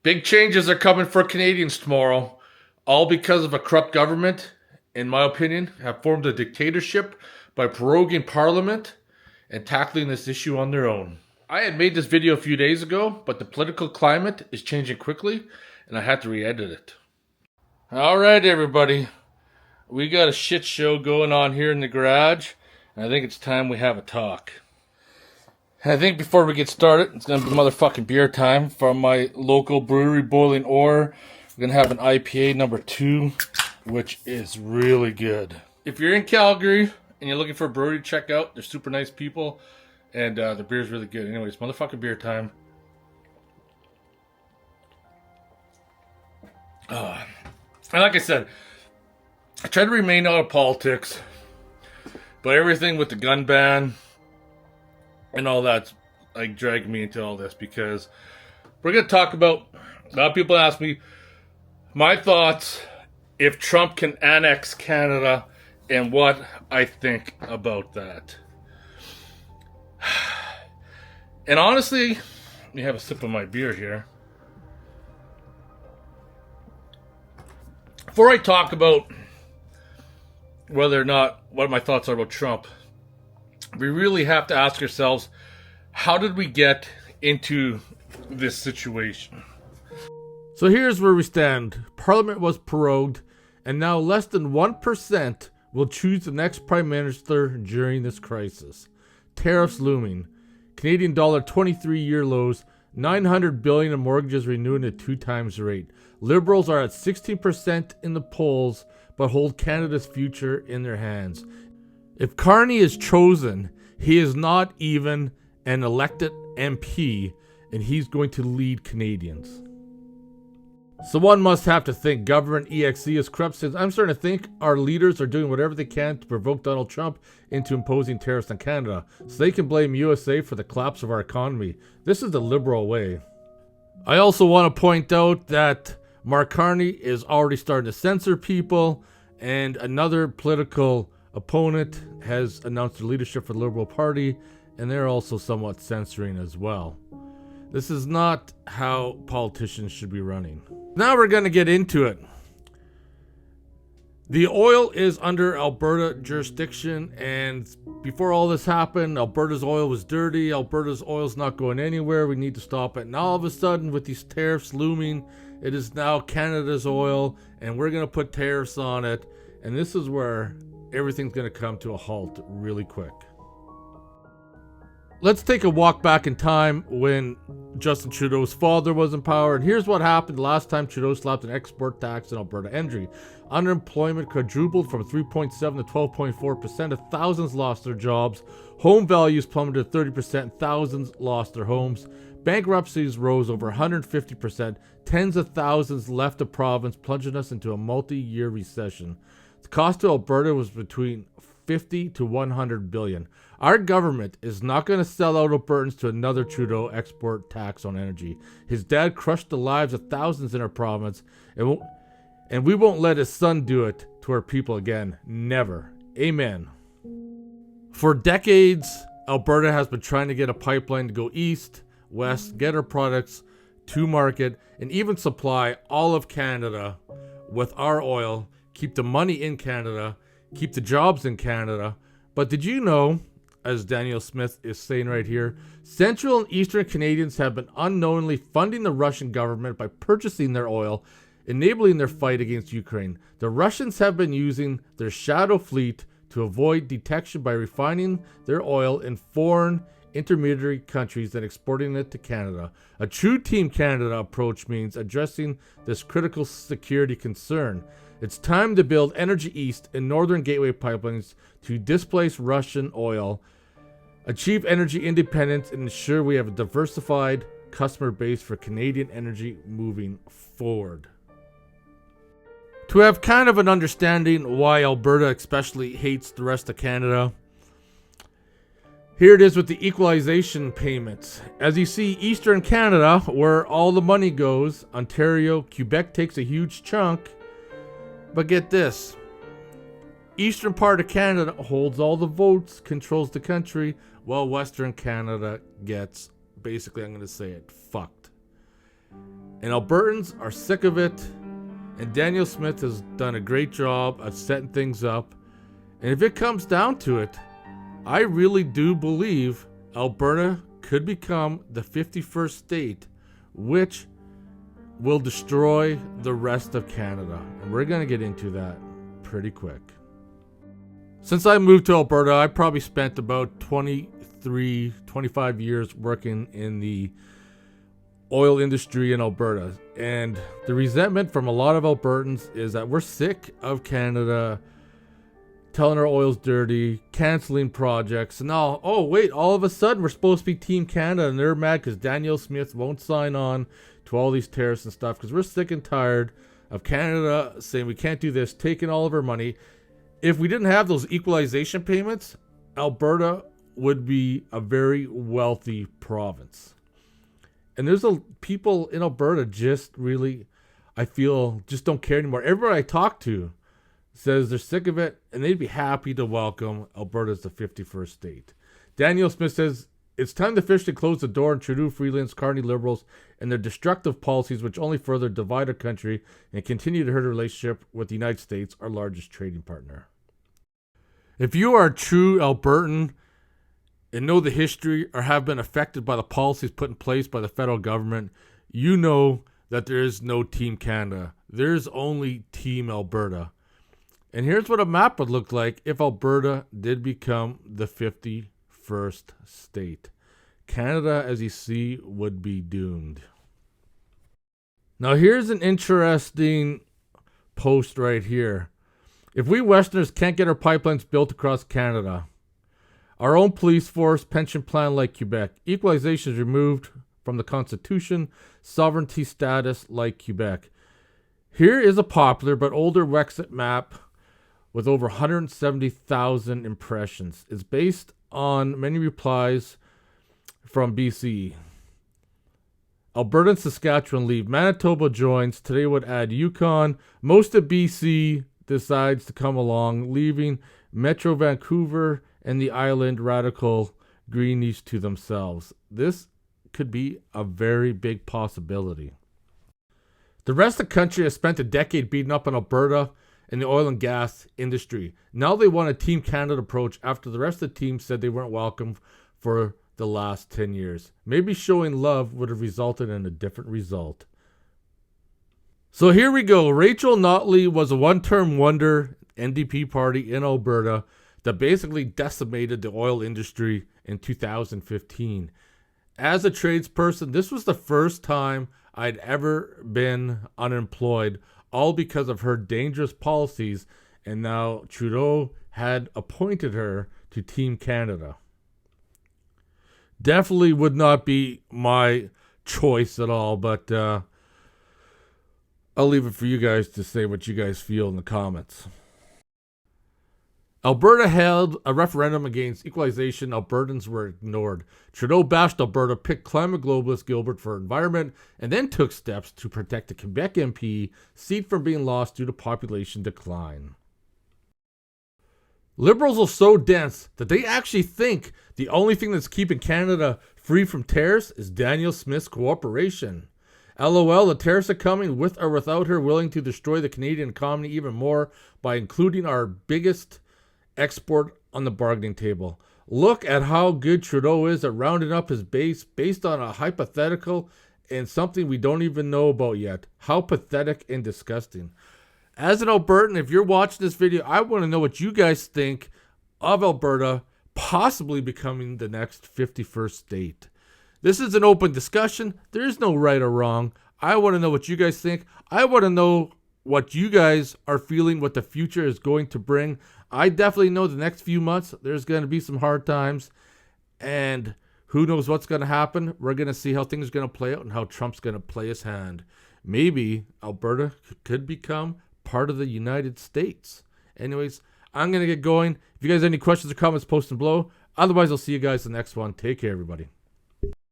Big changes are coming for Canadians tomorrow, all because of a corrupt government, in my opinion, have formed a dictatorship by proroguing Parliament and tackling this issue on their own. I had made this video a few days ago, but the political climate is changing quickly, and I had to re-edit it. Alright everybody, we got a shit show going on here in the garage, and I think it's time we have a talk. I think before we get started, it's going to be motherfucking beer time from my local brewery, Boiling Ore. We're going to have an IPA number 2, which is really good. If you're in Calgary and you're looking for a brewery to check out, they're super nice people, and the beer's really good. Anyways, motherfucking beer time. And like I said, I try to remain out of politics, but everything with the gun ban and all that's like dragging me into all this, because we're going to talk about, a lot of people ask me my thoughts if Trump can annex Canada and what I think about that. And honestly, let me have a sip of my beer here. Before I talk about whether or not what my thoughts are about Trump, we really have to ask ourselves, how did we get into this situation? So here's where we stand. Parliament was prorogued, and now less than 1% will choose the next Prime Minister during this crisis. Tariffs looming. Canadian dollar 23-year lows. 900 billion in mortgages renewing at 2 times the rate. Liberals are at 16% in the polls, but hold Canada's future in their hands. If Carney is chosen, he is not even an elected MP, and he's going to lead Canadians. So one must have to think government EXE is corrupt, since I'm starting to think our leaders are doing whatever they can to provoke Donald Trump into imposing tariffs on Canada, so they can blame USA for the collapse of our economy. This is the liberal way. I also want to point out that Mark Carney is already starting to censor people, and another political opponent has announced their leadership for the Liberal Party, and they're also somewhat censoring as well. This is not how politicians should be running. Now we're going to get into it. The oil is under Alberta jurisdiction, and before all this happened, Alberta's oil was dirty. Alberta's oil's not going anywhere. We need to stop it. Now all of a sudden, with these tariffs looming, it is now Canada's oil, and we're going to put tariffs on it. And this is where everything's going to come to a halt really quick. Let's take a walk back in time when Justin Trudeau's father was in power, and here's what happened the last time Trudeau slapped an export tax on Alberta energy. Unemployment quadrupled from 3.7 to 12.4%. Thousands lost their jobs. Home values plummeted 30%. Thousands lost their homes. Bankruptcies rose over 150%. Tens of thousands left the province, plunging us into a multi-year recession. The cost to Alberta was between 50 to 100 billion. Our government is not going to sell out Albertans to another Trudeau export tax on energy. His dad crushed the lives of thousands in our province, and we won't let his son do it to our people again. Never. Amen. For decades, Alberta has been trying to get a pipeline to go east, west, get our products to market, and even supply all of Canada with our oil, keep the money in Canada, keep the jobs in Canada. But did you know, as Daniel Smith is saying right here, Central and Eastern Canadians have been unknowingly funding the Russian government by purchasing their oil, enabling their fight against Ukraine. The Russians have been using their shadow fleet to avoid detection by refining their oil in foreign intermediary countries and exporting it to Canada. A true Team Canada approach means addressing this critical security concern. It's time to build Energy East and Northern Gateway pipelines to displace Russian oil, achieve energy independence, and ensure we have a diversified customer base for Canadian energy moving forward. To have kind of an understanding why Alberta especially hates the rest of Canada, here it is with the equalization payments. As you see, Eastern Canada, where all the money goes, Ontario, Quebec takes a huge chunk. But get this, eastern part of Canada holds all the votes, controls the country, while Western Canada gets, basically I'm going to say it, fucked. And Albertans are sick of it. And Daniel Smith has done a great job of setting things up. And if it comes down to it, I really do believe Alberta could become the 51st state, which will destroy the rest of Canada. And we're going to get into that pretty quick. Since I moved to Alberta, I probably spent about 25 years working in the oil industry in Alberta. And the resentment from a lot of Albertans is that we're sick of Canada telling our oil's dirty, canceling projects. And now, oh wait, all of a sudden we're supposed to be Team Canada, and they're mad because Daniel Smith won't sign on to all these tariffs and stuff because we're sick and tired of Canada saying we can't do this, taking all of our money. If we didn't have those equalization payments, Alberta would be a very wealthy province. And there's people in Alberta just really, I feel, just don't care anymore. Everybody I talk to says they're sick of it, and they'd be happy to welcome Alberta as the 51st state. Daniel Smith says, it's time to officially close the door on Trudeau, Freelands, Carney Liberals, and their destructive policies which only further divide our country and continue to hurt our relationship with the United States, our largest trading partner. If you are a true Albertan and know the history or have been affected by the policies put in place by the federal government, you know that there is no Team Canada. There's only Team Alberta. And here's what a map would look like if Alberta did become the 51st state. Canada, as you see, would be doomed. Now here's an interesting post right here. If we Westerners can't get our pipelines built across Canada, our own police force, pension plan like Quebec, equalization is removed from the Constitution, sovereignty status like Quebec. Here is a popular but older Wexit map with over 170,000 impressions. It's based on many replies from BC. Alberta and Saskatchewan leave. Manitoba joins. Today would add Yukon. Most of BC decides to come along, leaving Metro Vancouver and the island radical greenies to themselves. This could be a very big possibility. The rest of the country has spent a decade beating up on Alberta and the oil and gas industry. Now they want a Team Canada approach after the rest of the team said they weren't welcome for the last 10 years. Maybe showing love would have resulted in a different result. So here we go. Rachel Notley was a one-term wonder NDP party in Alberta that basically decimated the oil industry in 2015. As a tradesperson, this was the first time I'd ever been unemployed, all because of her dangerous policies, and now Trudeau had appointed her to Team Canada. Definitely would not be my choice at all, but I'll leave it for you guys to say what you guys feel in the comments. Alberta held a referendum against equalization. Albertans were ignored. Trudeau bashed Alberta, picked climate globalist Gilbert for environment, and then took steps to protect the Quebec MP seat from being lost due to population decline. Liberals are so dense that they actually think the only thing that's keeping Canada free from tariffs is Daniel Smith's cooperation. LOL, the tariffs are coming with or without her willing to destroy the Canadian economy even more by including our biggest export on the bargaining table. Look at how good Trudeau is at rounding up his base based on a hypothetical and something we don't even know about yet. How pathetic and disgusting. As an Albertan, if you're watching this video, I want to know what you guys think of Alberta possibly becoming the next 51st state. This is an open discussion. There is no right or wrong. I want to know what you guys think. I want to know what you guys are feeling, what the future is going to bring. I definitely know the next few months there's going to be some hard times, and who knows what's going to happen. We're going to see how things are going to play out and how Trump's going to play his hand. Maybe Alberta could become part of the United States. Anyways, I'm going to get going. If you guys have any questions or comments, post them below. Otherwise, I'll see you guys in the next one. Take care, everybody.